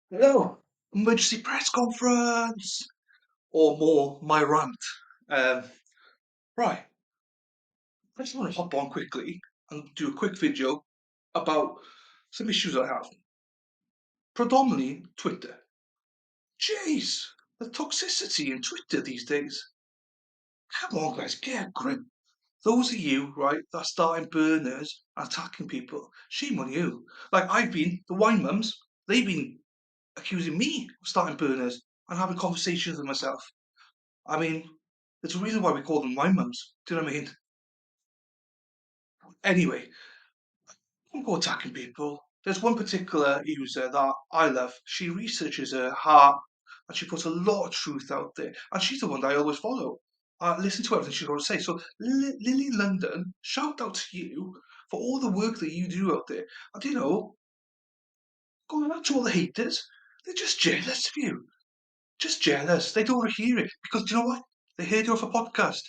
Hello, emergency press conference, or more, my rant. Um, right, I just want to hop on quickly and do a quick video about some issues I have. Predominantly Twitter. Jeez, the toxicity in Twitter these days. Come on, guys, get a grip. Those of you, right, that are starting burners and attacking people, shame on you. Like the wine mums, they've been accusing me of starting burners and having conversations with myself. I mean, there's a reason why we call them wine mums. Do you know what I mean? Anyway, don't go attacking people. There's one particular user that I love. She researches her heart and she puts a lot of truth out there. And she's the one that I always follow. I listen to everything she's got to say. So, Lily London, shout out to you for all the work that you do out there. And going out to all the haters, they're just jealous of you. Just jealous. They don't want to hear it because do you know what? They heard you off a podcast.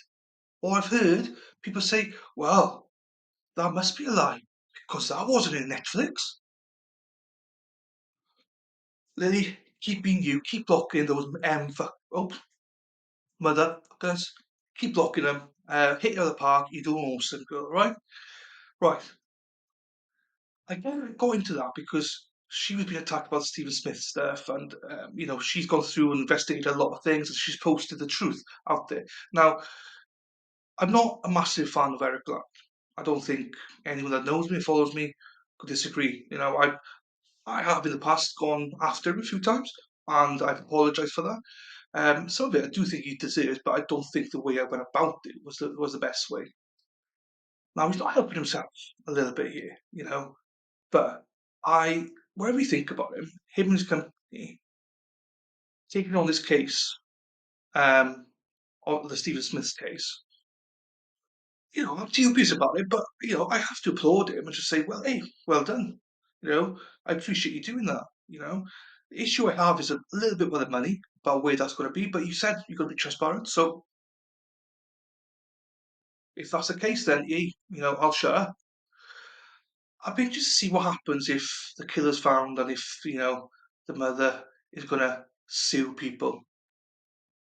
Or I've heard people say, well, that must be a lie because that wasn't in Netflix. Lily, keep being you. Keep blocking those oh, motherfuckers. Keep blocking them. Hit you out of the park. You're doing awesome, girl, right? Right. I got into that because she was being attacked about Stephen Smith stuff, and she's gone through and investigated a lot of things, and she's posted the truth out there. Now, I'm not a massive fan of Eric Black. I don't think anyone that knows me, follows me, could disagree. I have in the past gone after him a few times, and I've apologised for that. Some of it I do think he deserves, but I don't think the way I went about it was the best way. Now he's not helping himself a little bit here, but wherever you think about him and his company taking on this case, um, of the Stephen Smith's case, I'm dubious about it, but I have to applaud him and just say, well, hey, well done. I appreciate you doing that. The issue I have is a little bit with the money about where that's going to be, but you said you're going to be transparent. So if that's the case, then yeah, I'll shut up. I'd be interested to see what happens if the killer's found and if the mother is going to sue people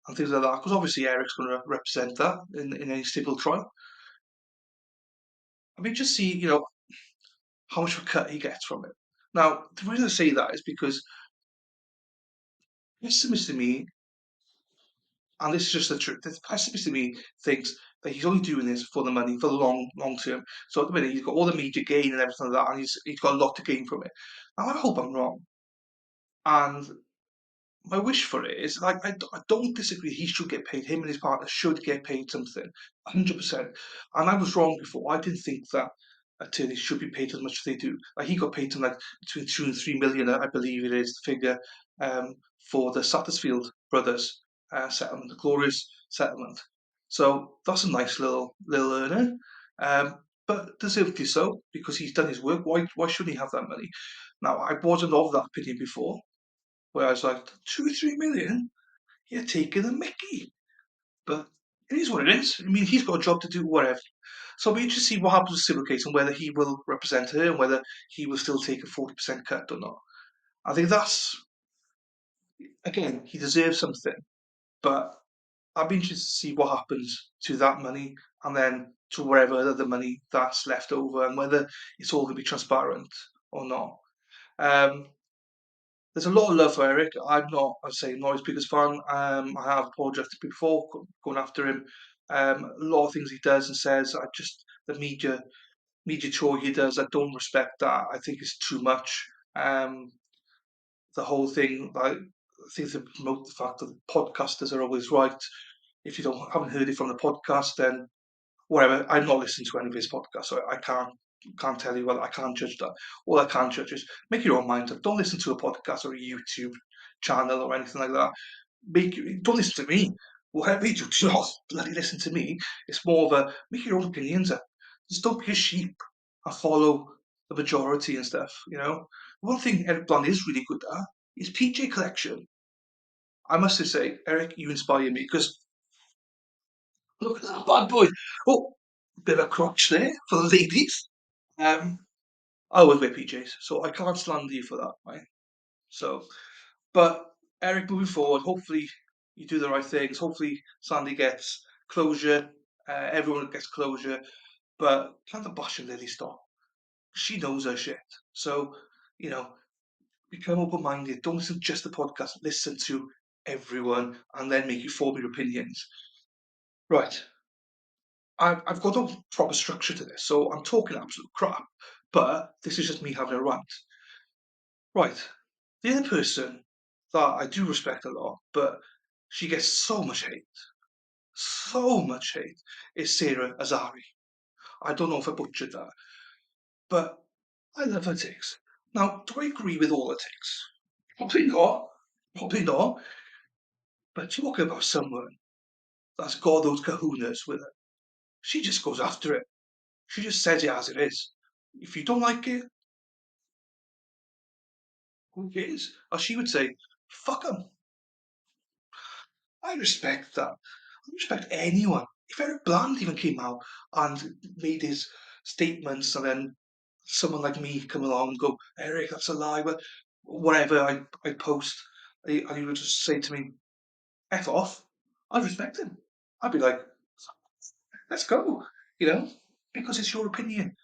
and things like that. Because obviously Eric's going to represent that in any civil trial. I'd be interested to see how much of a cut he gets from it. Now, the reason I say that is because pessimist to me, and this is just the truth, the pessimist to me thinks that he's only doing this for the money, for the long term. So at the minute, he's got all the media gain and everything like that, and he's got a lot to gain from it. Now, I hope I'm wrong. And my wish for it is like I don't disagree. He should get paid. Him and his partner should get paid something, 100%. And I was wrong before. I didn't think that attorneys should be paid as much as they do. Like he got paid something like between 2 and 3 million, I believe it is the figure, for the Satterfield brothers settlement, the glorious settlement. So that's a nice little earner. Um, but deservedly so because he's done his work. Why shouldn't he have that money? Now I wasn't of that opinion before. Whereas like 2 or 3 million, you're taking a Mickey. But it is what it is. I mean, he's got a job to do, whatever. So I'll be interested to see what happens with civil case and whether he will represent her and whether he will still take a 40% cut or not. I think that's, again, he deserves something. But I'll be interested to see what happens to that money and then to wherever other money that's left over and whether it's all going to be transparent or not. Um, There's a lot of love for Eric. I'm not, I'd say, not his biggest fan. I have apologised to before going after him. A lot of things he does and says, the media chore he does, I don't respect that. I think it's too much. Um, the whole thing, like, I think to promote the fact that podcasters are always right. If you haven't heard it from the podcast, then whatever. I'm not listening to any of his podcasts, so I can't tell you. Well, I can't judge that. All I can judge is make your own mind up. Don't listen to a podcast or a YouTube channel or anything like that. Don't listen to me. Whatever you do not bloody listen to me. It's more of a make your own opinions up. Just don't be a sheep and follow the majority and stuff. One thing Eric Bland is really good at is PJ collection. I must just say, Eric, you inspire me because look at that bad boy. Oh, bit of a crotch there for the ladies. I always wear PJs, so I can't slander you for that, right? So But Eric, moving forward, hopefully you do the right things. Hopefully Sandy gets closure. Everyone gets closure. But can the Bash and Lily stop? She knows her shit. So, you know, become open minded. Don't listen to just the podcast. Listen to everyone and then make you form your opinions. Right. I've got a proper structure to this, so I'm talking absolute crap. But this is just me having a rant. Right. The other person that I do respect a lot, but she gets so much hate, is Sarah Azari. I don't know if I butchered that, but I love her takes. Now, do I agree with all her takes? Probably not. Probably not. But talking about someone that's got those kahunas with her, she just goes after it. She just says it as it is. If you don't like it, who cares? Or she would say, fuck them. I respect that. I respect anyone. If Eric Bland even came out and made his statements, and then someone like me come along and go, Eric, that's a lie, but whatever I post, and he would just say to me, F off, I'd respect him. I'd be like, let's go, you know, because it's your opinion.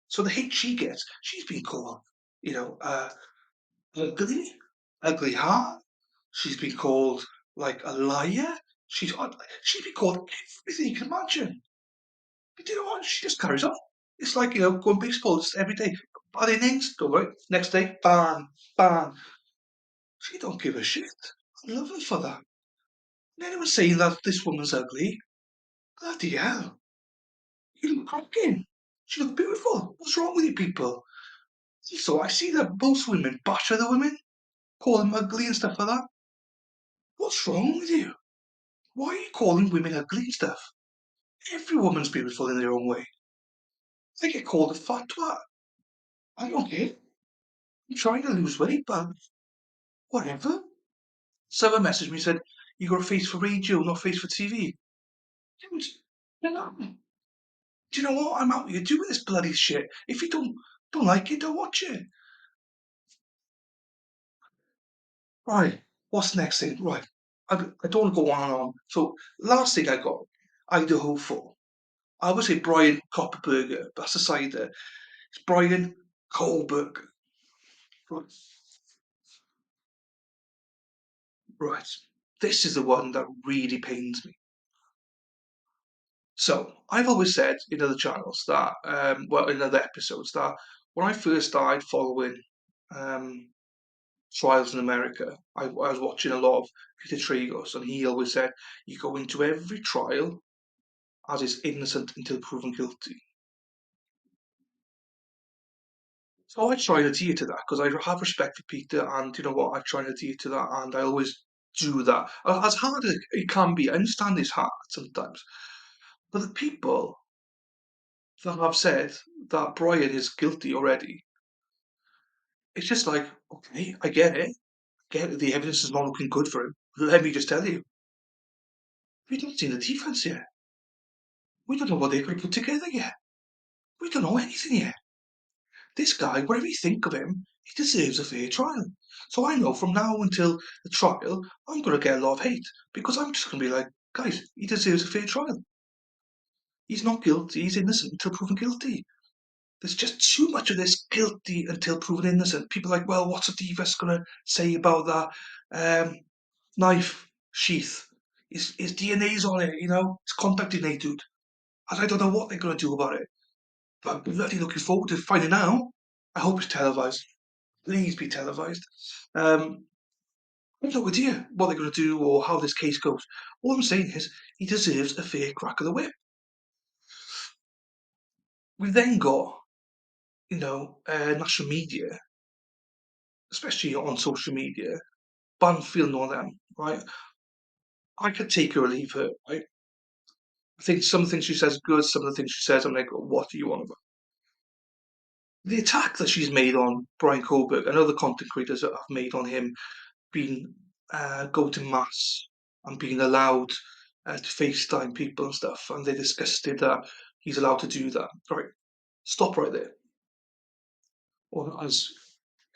So the hate she gets, she's been called, you know, ugly, ugly heart. She's been called like a liar. She's been called everything you can imagine. But you know what? She just carries on. It's like, going baseball just every day. Bad innings, don't worry. Next day, bang, bang. She don't give a shit. I love her for that. And anyone saying that this woman's ugly, bloody hell. You look cracking. She look beautiful. What's wrong with you people? So I see that most women bash other women, call them ugly and stuff like that. What's wrong with you? Why are you calling women ugly and stuff? Every woman's beautiful in their own way. I get called a fat twat. I don't care. I'm trying to lose weight, but whatever. Someone messaged me and said, you got a face for radio, not a face for TV. Dude, no. Do you know what? I'm out here doing this bloody shit. If you don't like it, don't watch it. Right. What's the next thing? Right. I don't want to go on and on. So last thing I got, Idaho 4. I would say Brian Copperberger. That's the cider. It's Brian Kohlberger. Right. Right. This is the one that really pains me. So I've always said in other channels that, in other episodes, that when I first started following um, trials in America, I was watching a lot of Peter Tragos, and he always said you go into every trial as is innocent until proven guilty. So I try to adhere to that because I have respect for Peter, and you know what, I try to adhere to that, and I always do that. As hard as it can be, I understand it's hard sometimes, but the people that have said that Brian is guilty already, it's just like, okay, I get it. Get it. The evidence is not looking good for him. Let me just tell you, we don't see the defense yet. We don't know what they're going to put together yet. We don't know anything yet. This guy, whatever you think of him, he deserves a fair trial. So I know from now until the trial, I'm going to get a lot of hate because I'm just going to be like, guys, he deserves a fair trial. He's not guilty. He's innocent until proven guilty. There's just too much of this guilty until proven innocent. People are like, well, what's a defense going to say about that knife sheath? His DNA's on it, it's contact DNA, dude. And I don't know what they're going to do about it. But I'm bloody looking forward to finding out. I hope it's televised. Please be televised. I have no idea what they're going to do or how this case goes. All I'm saying is he deserves a fair crack of the whip. We've then got, national media, especially on social media, Banfield and all them, right? I could take her or leave her, right? I think some things she says are good, some of the things she says, I'm like, what do you want about? The attack that she's made on Brian Colberg and other content creators that have made on him being go to mass and being allowed to FaceTime people and stuff, and they disgusted that he's allowed to do that. Right, stop right there. Or as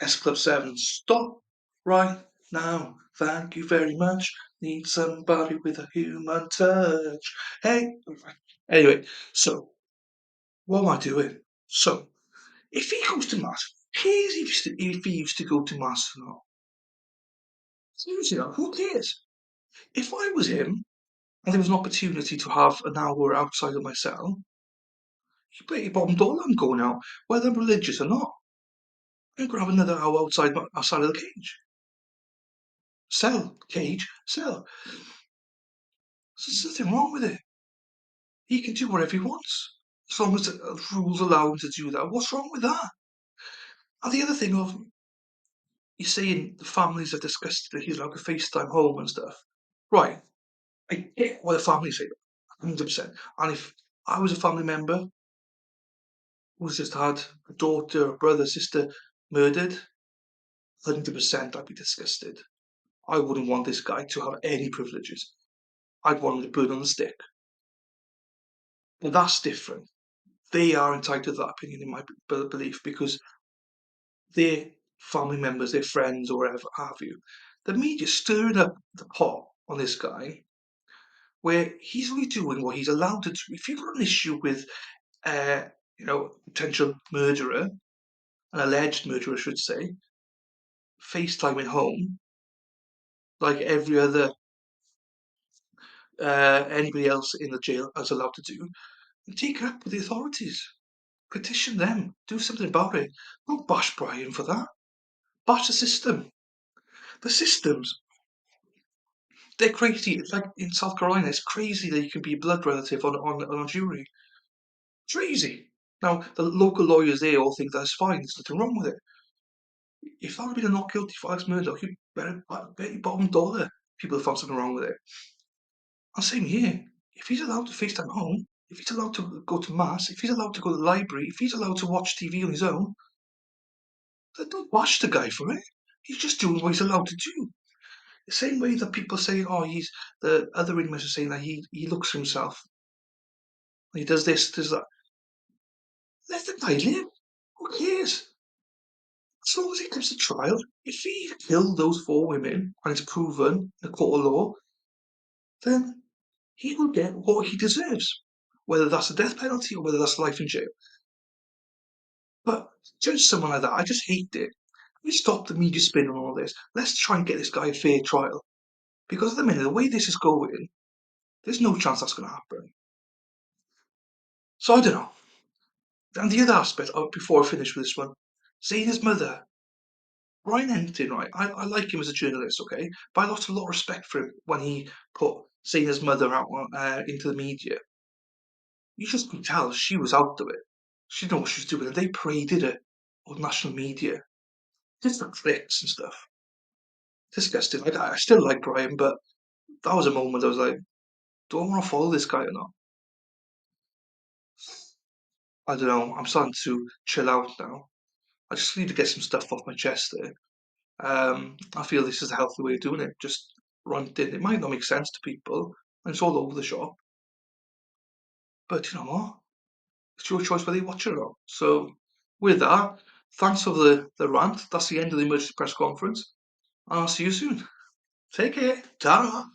S Club 7, stop right now. Thank you very much. Need somebody with a human touch. Hey. Anyway, so what am I doing? So if he goes to mass, if he used to go to mass or not. Seriously, now, who cares? If I was him and there was an opportunity to have an hour outside of my cell, you bet your bottom dollar I'm going out, whether I'm religious or not. I'm going to have another hour outside of the cage. Cell, cage, cell. There's nothing wrong with it. He can do whatever he wants. As long as the rules allow him to do that. What's wrong with that? And the other thing of, you're saying the families are disgusted that he's allowed to FaceTime home and stuff. Right. I get what the families say, 100%. And if I was a family member who's just had a daughter, a brother, sister murdered, 100% I'd be disgusted. I wouldn't want this guy to have any privileges. I'd want him to burn on the stick. But that's different. They are entitled to that opinion, in my belief, because their family members, their friends, or whatever have you. The media stirring up the pot on this guy, where he's only doing what he's allowed to do. If you've got an issue with, uh, potential murderer, an alleged murderer, I should say, FaceTiming home, like every other anybody else in the jail is allowed to do, and take it up with the authorities. Petition them. Do something about it. Don't bash Brian for that. Bash the system. The systems, they're crazy. It's like in South Carolina, it's crazy that you can be a blood relative on a jury. Crazy. Now, the local lawyers there all think that's fine. There's nothing wrong with it. If that had been a not guilty for Alex Murdoch, you better bet your bottom dollar people have found something wrong with it. And same here. If he's allowed to FaceTime home, if he's allowed to go to mass, if he's allowed to go to the library, if he's allowed to watch TV on his own, then don't bash the guy for it. He's just doing what he's allowed to do. The same way that people say, oh, the other inmates are saying that he looks for himself. He does this, does that. Let the guy live. Who cares? As long as he comes to trial, if he killed those four women and it's proven in a court of law, then he will get what he deserves. Whether that's a death penalty or whether that's life in jail. But judge someone like that, I just hate it. We stop the media spin on all this. Let's try and get this guy a fair trial. Because at the minute, the way this is going, there's no chance that's going to happen. So I don't know. And the other aspect, before I finish with this one, Zayn's mother, Brian Entin, right? I like him as a journalist, okay? But I lost a lot of respect for him when he put Zayn's mother out into the media. You just could tell she was out of it. She didn't know what she was doing, and they paraded it on national media. Just for clicks and stuff. Disgusting. Like, I still like Brian, but that was a moment I was like, do I want to follow this guy or not? I don't know. I'm starting to chill out now. I just need to get some stuff off my chest there. I feel this is a healthy way of doing it. Just ranting. It might not make sense to people, and it's all over the shop. But you know what? It's your choice whether you watch it or not. So, with that, thanks for the rant. That's the end of the emergency press conference. I'll see you soon. Take care. Ta.